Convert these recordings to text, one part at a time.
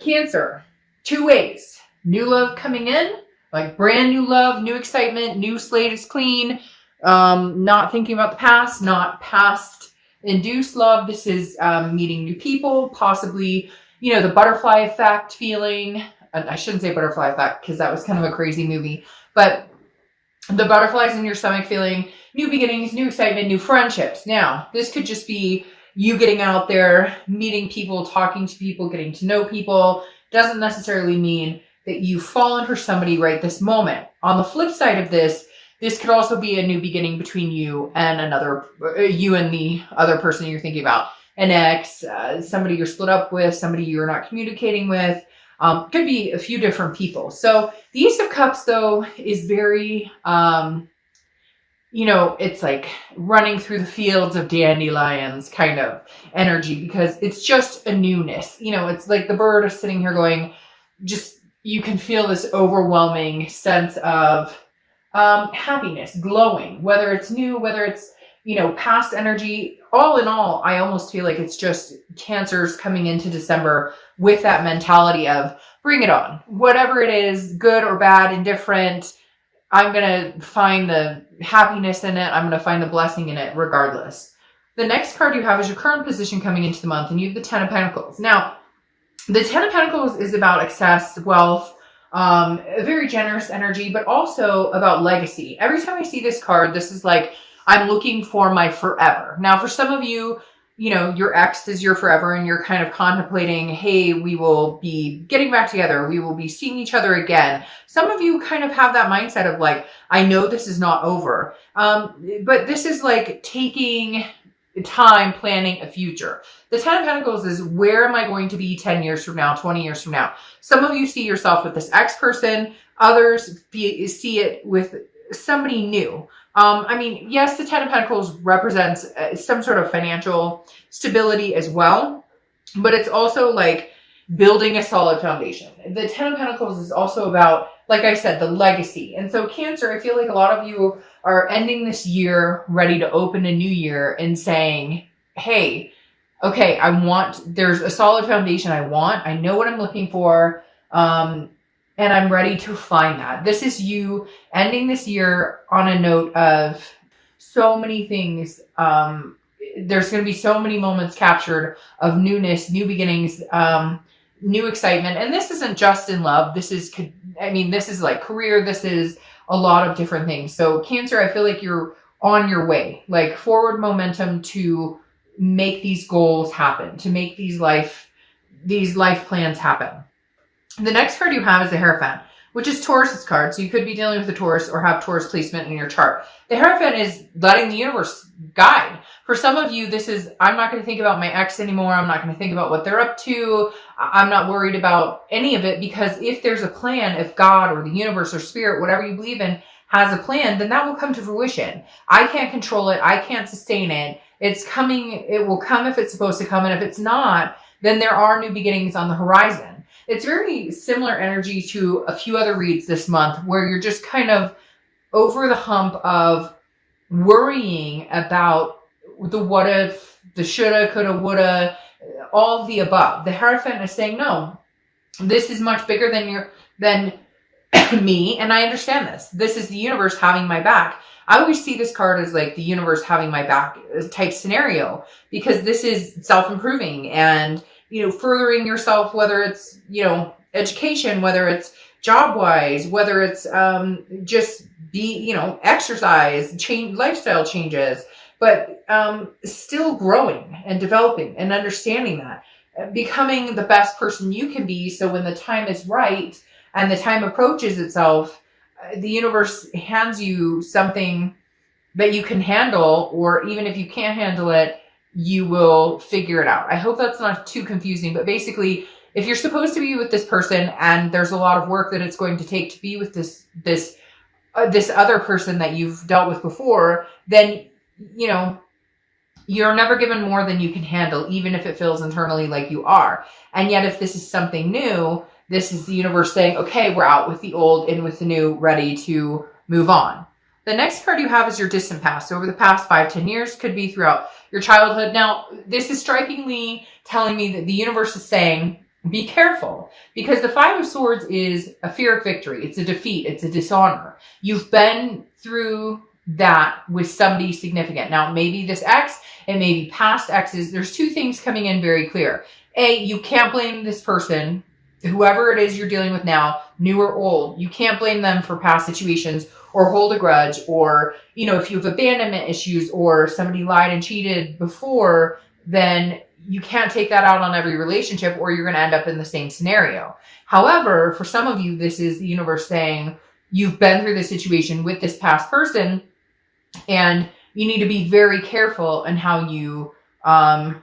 Cancer, two ways. New love coming in, like brand new love, new excitement, new slate is clean. Not thinking about the past, not past induced love. This is meeting new people, possibly, the butterfly effect feeling. I shouldn't say butterfly effect because that was kind of a crazy movie, but the butterflies in your stomach feeling, new beginnings, new excitement, new friendships. Now, this could just be you getting out there, meeting people, talking to people, getting to know people. Doesn't necessarily mean that you've fallen for somebody right this moment. On the flip side of this could also be a new beginning between you and the other person you're thinking about. An ex, somebody you're split up with, somebody you're not communicating with. Could be a few different people. So the Ace of Cups, though, is very, it's like running through the fields of dandelions kind of energy, because it's just a newness. It's like the bird is sitting here going, you can feel this overwhelming sense of happiness, glowing, whether it's new, whether it's, past energy. All in all, I almost feel like it's just Cancers coming into December with that mentality of bring it on. Whatever it is, good or bad, indifferent, I'm going to find the happiness in it. I'm going to find the blessing in it regardless. The next card you have is your current position coming into the month, and you have the Ten of Pentacles. Now, the Ten of Pentacles is about excess, wealth, very generous energy, but also about legacy. Every time I see this card, this is like, I'm looking for my forever. Now, for some of you, your ex is your forever, and you're kind of contemplating, hey, we will be getting back together. We will be seeing each other again. Some of you kind of have that mindset of like, I know this is not over. But this is like taking time planning a future. The Ten of Pentacles is, where am I going to be 10 years from now, 20 years from now? Some of you see yourself with this ex person. Others see it with somebody new. Yes, the Ten of Pentacles represents some sort of financial stability as well, but it's also like building a solid foundation. The Ten of Pentacles is also about, like I said, the legacy. And so Cancer, I feel like a lot of you are ending this year ready to open a new year and saying, hey, okay, there's a solid foundation I know what I'm looking for. And I'm ready to find that. This is you ending this year on a note of so many things. There's going to be so many moments captured of newness, new beginnings, new excitement. And this isn't just in love. This is like career. This is a lot of different things. So Cancer, I feel like you're on your way, like forward momentum to make these goals happen, to make these life plans happen. The next card you have is the Hierophant, which is Taurus's card. So you could be dealing with a Taurus or have Taurus placement in your chart. The Hierophant is letting the universe guide. For some of you, this is, I'm not going to think about my ex anymore. I'm not going to think about what they're up to. I'm not worried about any of it, because if there's a plan, if God or the universe or spirit, whatever you believe in, has a plan, then that will come to fruition. I can't control it. I can't sustain it. It's coming. It will come if it's supposed to come. And if it's not, then there are new beginnings on the horizon. It's very similar energy to a few other reads this month, where you're just kind of over the hump of worrying about the what if, the shoulda, coulda, woulda, all of the above. The Hierophant is saying, no, this is much bigger than me, and I understand this. This is the universe having my back. I always see this card as like the universe having my back type scenario, because this is self-improving and furthering yourself, whether it's, education, whether it's job-wise, whether it's just exercise, change, lifestyle changes, but still growing and developing and understanding that, becoming the best person you can be. So when the time is right and the time approaches itself, the universe hands you something that you can handle, or even if you can't handle it, you will figure it out. I hope that's not too confusing, but basically, if you're supposed to be with this person and there's a lot of work that it's going to take to be with this other person that you've dealt with before, then, you're never given more than you can handle, even if it feels internally like you are. And yet, if this is something new, this is the universe saying, okay, we're out with the old, in with the new, ready to move on. The next card you have is your distant past. So over the past 5-10 years, could be throughout your childhood. Now, this is strikingly telling me that the universe is saying, be careful, because the Five of Swords is a fear of victory. It's a defeat. It's a dishonor. You've been through that with somebody significant. Now, maybe this ex, it may be past exes. There's two things coming in very clear. A, you can't blame this person, whoever it is you're dealing with now, new or old. You can't blame them for past situations or hold a grudge, or, you know, if you have abandonment issues or somebody lied and cheated before, then you can't take that out on every relationship, or you're going to end up in the same scenario. However, for some of you, this is the universe saying you've been through this situation with this past person, and you need to be very careful in how you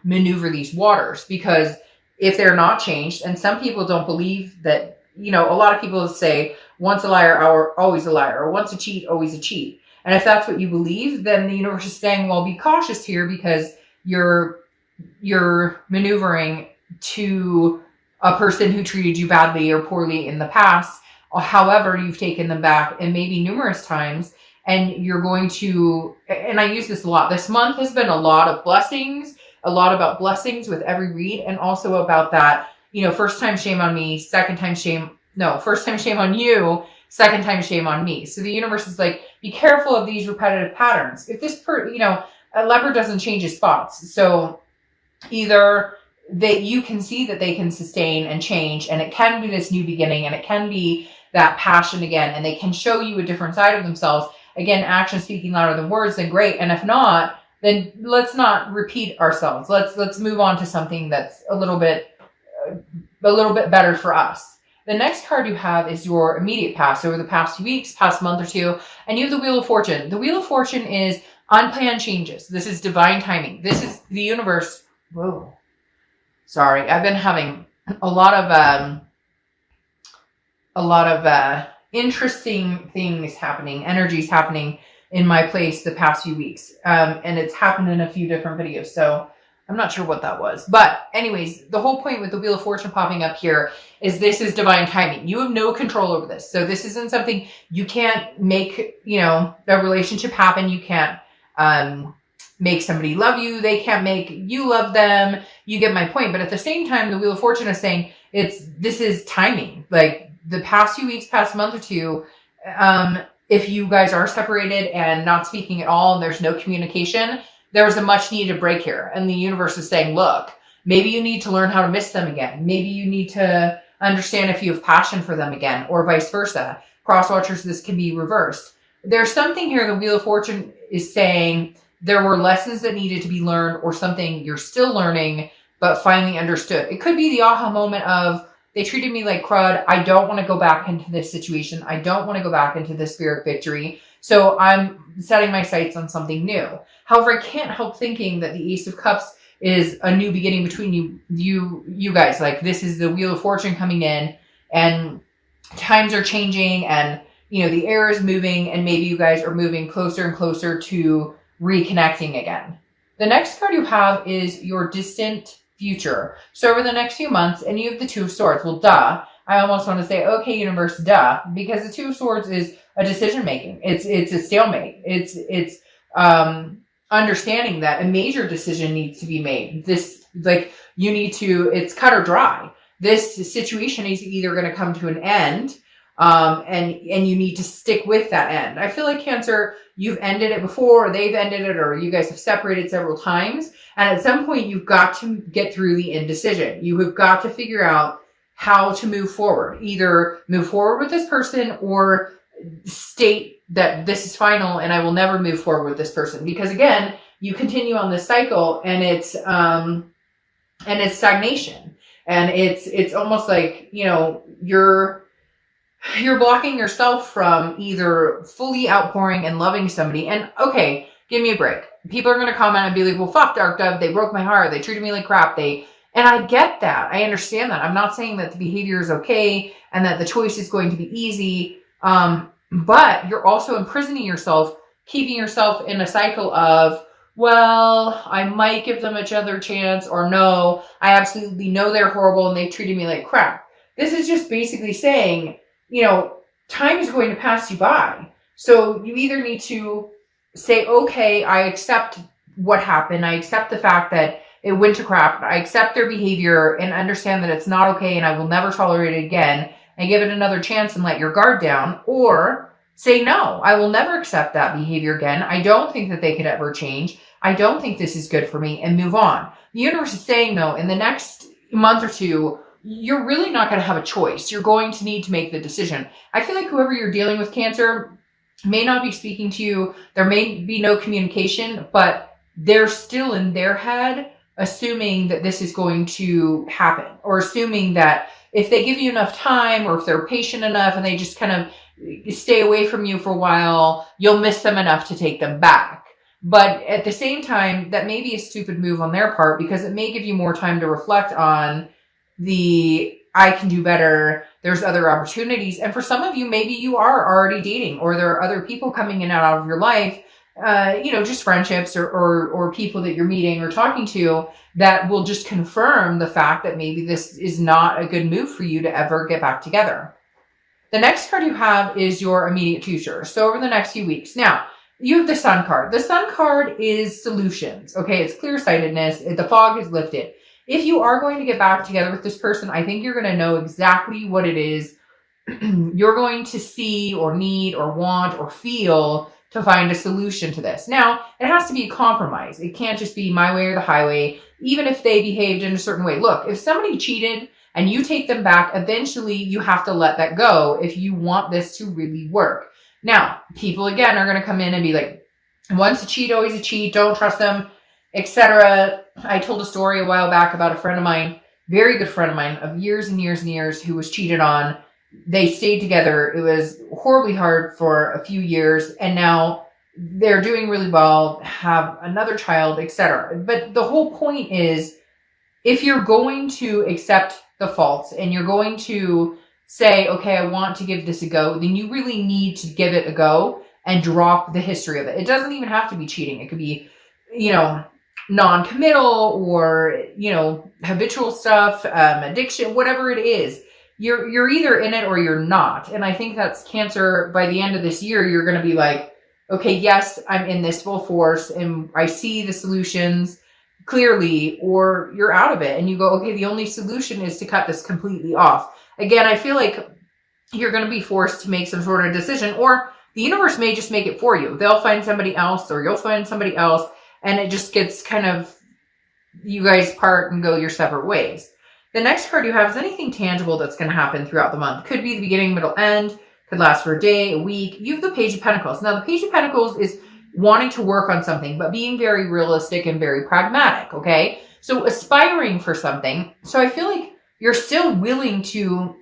maneuver these waters, because if they're not changed, and some people don't believe that, you know, a lot of people say once a liar, always a liar, or once a cheat, always a cheat. And if that's what you believe, then the universe is saying, well, be cautious here, because you're maneuvering to a person who treated you badly or poorly in the past. However, you've taken them back, and maybe numerous times, and you're going to, and I use this a lot. This month has been a lot of blessings, a lot about blessings with every read, and also about that, you know, first time shame on me, first time shame on you, second time shame on me. So the universe is like, be careful of these repetitive patterns. If this a leopard doesn't change his spots. So either you can see that they can sustain and change, and it can be this new beginning, and it can be that passion again, and they can show you a different side of themselves. Again, action speaking louder than words, then great. And if not, then let's not repeat ourselves. Let's move on to something that's a little bit better for us. The next card you have is your immediate past, over the past few weeks, past month or two, and you have the Wheel of Fortune. The Wheel of Fortune is unplanned changes. This is divine timing. This is the universe. Whoa. Sorry, I've been having a lot of interesting things happening, energies happening in my place the past few weeks. And it's happened in a few different videos. So I'm not sure what that was. But anyways, the whole point with the Wheel of Fortune popping up here is this is divine timing. You have no control over this. So this isn't something you can't make, a relationship happen. You can't make somebody love you. They can't make you love them. You get my point. But at the same time, the Wheel of Fortune is saying this is timing. Like the past few weeks, past month or two, if you guys are separated and not speaking at all, and there's no communication, there was a much needed break here. And the universe is saying, look, maybe you need to learn how to miss them again. Maybe you need to understand if you have passion for them again, or vice versa. Cross watchers, this can be reversed. There's something here the Wheel of Fortune is saying there were lessons that needed to be learned, or something you're still learning, but finally understood. It could be the aha moment of, they treated me like crud. I don't want to go back into this situation. I don't want to go back into this spirit victory. So I'm setting my sights on something new. However, I can't help thinking that the Ace of Cups is a new beginning between you guys. Like, this is the Wheel of Fortune coming in, and times are changing, and the air is moving, and maybe you guys are moving closer and closer to reconnecting again. The next card you have is your distant future. So over the next few months, and you have the Two of Swords. Well, duh. I almost want to say, okay, universe, duh, because the Two of Swords is a decision making. It's a stalemate. It's understanding that a major decision needs to be made. It's cut or dry. This situation is either going to come to an end, and you need to stick with that end. I feel like Cancer, you've ended it before, or they've ended it, or you guys have separated several times. And at some point, you've got to get through the indecision. You have got to figure out how to move forward. Either move forward with this person, or state that this is final and I will never move forward with this person. Because again, you continue on this cycle, and it's stagnation. And it's almost like, you're blocking yourself from either fully outpouring and loving somebody. And okay, give me a break. People are going to comment and be like, well, fuck Dark Dove. They broke my heart. They treated me like crap. And I get that. I understand that. I'm not saying that the behavior is okay and that the choice is going to be easy. But you're also imprisoning yourself, keeping yourself in a cycle of, well, I might give them another chance, or no, I absolutely know they're horrible and they've treated me like crap. This is just basically saying, time is going to pass you by. So you either need to say, okay, I accept what happened. I accept the fact that it went to crap. I accept their behavior and understand that it's not okay and I will never tolerate it again, and give it another chance and let your guard down. Or say, no, I will never accept that behavior again. I don't think that they could ever change. I don't think this is good for me, and move on. The universe is saying, though, in the next month or two, you're really not going to have a choice. You're going to need to make the decision. I feel like whoever you're dealing with, Cancer, may not be speaking to you. There may be no communication, but they're still in their head assuming that this is going to happen, or assuming that if they give you enough time, or if they're patient enough and they just kind of stay away from you for a while, you'll miss them enough to take them back. But at the same time, that may be a stupid move on their part, because it may give you more time to reflect on I can do better. There's other opportunities. And for some of you, maybe you are already dating, or there are other people coming in and out of your life, just friendships or people that you're meeting or talking to that will just confirm the fact that maybe this is not a good move for you to ever get back together. The next card you have is your immediate future. So over the next few weeks. Now, you have the Sun card. The Sun card is solutions. Okay, it's clear-sightedness. The fog is lifted. If you are going to get back together with this person, I think you're going to know exactly what it is you're going to see or need or want or feel to find a solution to this. Now, it has to be a compromise. It can't just be my way or the highway, even if they behaved in a certain way. Look, if somebody cheated and you take them back, eventually you have to let that go if you want this to really work. Now, people, again, are going to come in and be like, once a cheat, always a cheat. Don't trust them, etc. I told a story a while back about a friend of mine, very good friend of mine, of years and years and years, who was cheated on. They stayed together. It was horribly hard for a few years, and now they're doing really well, have another child, etc. But the whole point is, if you're going to accept the faults and you're going to say, okay, I want to give this a go, then you really need to give it a go and drop the history of it. It doesn't even have to be cheating. It could be, non-committal or, habitual stuff, addiction, whatever it is. You're either in it or you're not. And I think that's Cancer. By the end of this year, you're going to be like, okay, yes, I'm in this full force and I see the solutions clearly, or you're out of it and you go, okay, the only solution is to cut this completely off. Again, I feel like you're going to be forced to make some sort of decision, or the universe may just make it for you. They'll find somebody else, or you'll find somebody else, and it just gets kind of, you guys part and go your separate ways. The next card you have is anything tangible that's going to happen throughout the month. Could be the beginning, middle, end. Could last for a day, a week. You have the Page of Pentacles. Now, the Page of Pentacles is wanting to work on something, but being very realistic and very pragmatic, okay? So aspiring for something. So I feel like you're still willing to,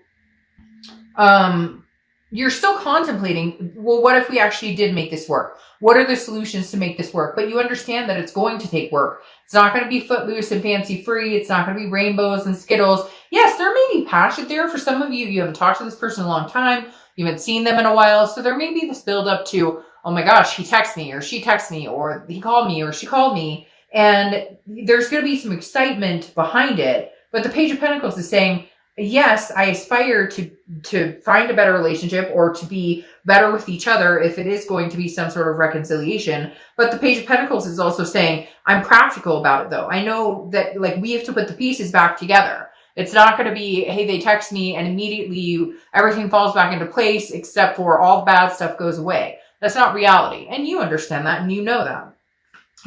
you're still contemplating, well, what if we actually did make this work? What are the solutions to make this work? But you understand that it's going to take work. It's not going to be footloose and fancy free. It's not going to be rainbows and Skittles. Yes, there may be passion there. For some of you, you haven't talked to this person in a long time. You haven't seen them in a while. So there may be this build up to, oh my gosh, he texted me, or she texted me, or he called me, or she called me. And there's going to be some excitement behind it. But the Page of Pentacles is saying, yes, I aspire to find a better relationship or to be better with each other if it is going to be some sort of reconciliation. But the Page of Pentacles is also saying, I'm practical about it though. I know that we have to put the pieces back together. It's not going to be, hey, they text me and immediately everything falls back into place except for all the bad stuff goes away. That's not reality. And you understand that and you know that.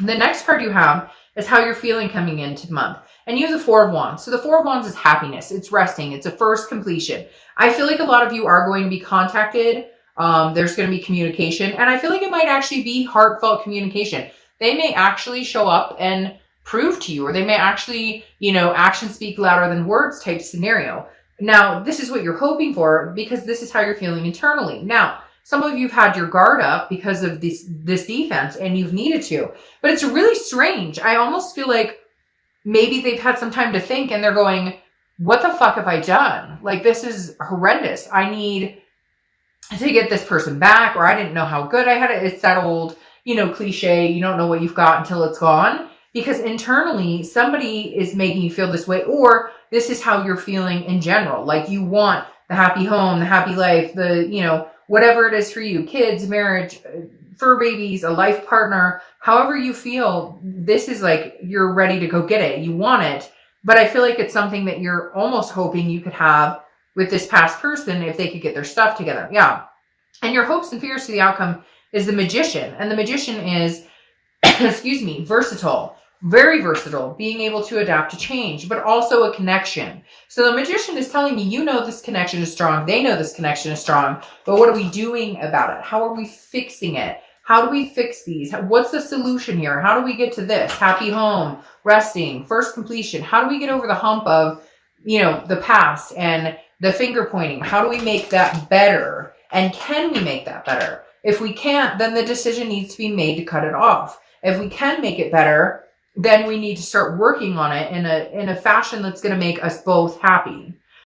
The next card you have is how you're feeling coming into the month. And you have the Four of Wands. So the Four of Wands is happiness. It's resting. It's a first completion. I feel like a lot of you are going to be contacted. There's going to be communication. And I feel like it might actually be heartfelt communication. They may actually show up and prove to you, or they may actually, actions speak louder than words type scenario. Now, this is what you're hoping for because this is how you're feeling internally. Now, some of you have had your guard up because of this defense and you've needed to. But it's really strange. I almost feel like maybe they've had some time to think and they're going, what the fuck have I done? This is horrendous. I need to get this person back, or I didn't know how good I had it. It's that old, cliche, you don't know what you've got until it's gone. Because internally, somebody is making you feel this way, or this is how you're feeling in general. You want the happy home, the happy life, the, whatever it is for you, kids, marriage, fur babies, a life partner, however you feel, this is like, you're ready to go get it. You want it. But I feel like it's something that you're almost hoping you could have with this past person if they could get their stuff together. Yeah. And your hopes and fears to the outcome is the Magician. And the Magician is, excuse me, versatile, very versatile, being able to adapt to change, but also a connection. So the Magician is telling me, you know, this connection is strong. They know this connection is strong, but what are we doing about it? How are we fixing it? How do we fix these? What's the solution here? How do we get to this? Happy home, resting, first completion. How do we get over the hump of, you know, the past and the finger pointing? How do we make that better? And can we make that better? If we can't, then the decision needs to be made to cut it off. If we can make it better, then we need to start working on it in a fashion that's going to make us both happy.